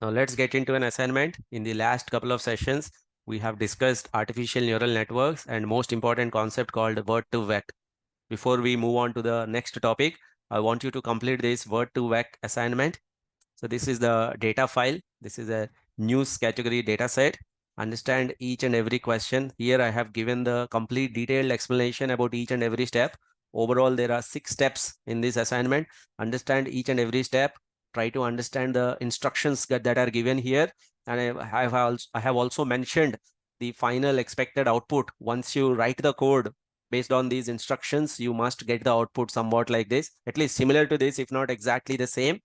Now let's get into an assignment. In the last couple of sessions, we have discussed artificial neural networks and most important concept called word-to-vec. Before we move on to the next topic, I want you to complete this word-to-vec assignment. So this is the data file. This is a news category data set. Understand each and every question. Here I have given the complete detailed explanation about each and every step. Overall, there are 6 steps in this assignment. Understand each and every step. Try to understand the instructions that are given here. And I have also mentioned the final expected output. Once you write the code based on these instructions, you must get the output somewhat like this, at least similar to this, if not exactly the same.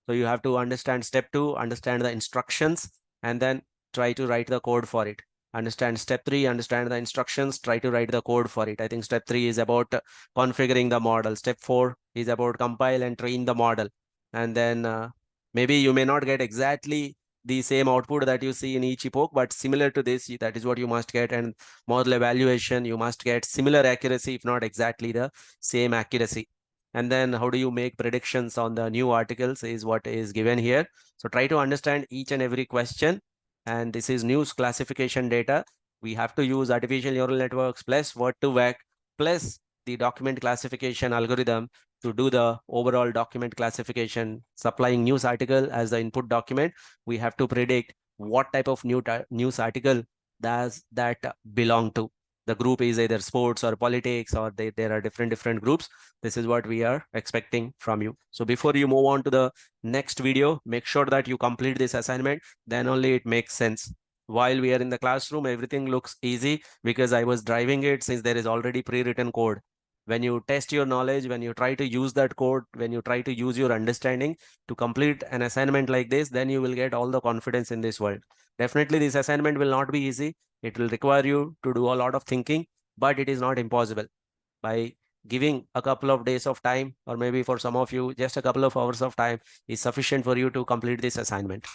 So you have to understand step 2, understand the instructions, and then try to write the code for it. Understand step 3, understand the instructions, try to write the code for it. I think step 3 is about configuring the model. Step 4 is about compile and train the model. And then maybe you may not get exactly the same output that you see in each epoch, but similar to this, that is what you must get. And model evaluation, you must get similar accuracy, if not exactly the same accuracy. And then how do you make predictions on the new articles is what is given here. So try to understand each and every question. And this is news classification data. We have to use artificial neural networks plus word2vec plus the document classification algorithm to do the overall document classification. Supplying news article as the input document, we have to predict what type of news article does that belong to. The group is either sports or politics, or there are different groups. This is what we are expecting from you. So before you move on to the next video, make sure that you complete this assignment. Then only it makes sense. While we are in the classroom, everything looks easy because I was driving it, since there is already pre-written code. When you test your knowledge, when you try to use that code, when you try to use your understanding to complete an assignment like this, then you will get all the confidence in this world. Definitely this assignment will not be easy. It will require you to do a lot of thinking, but it is not impossible. By giving a couple of days of time, or maybe for some of you just a couple of hours of time, is sufficient for you to complete this assignment.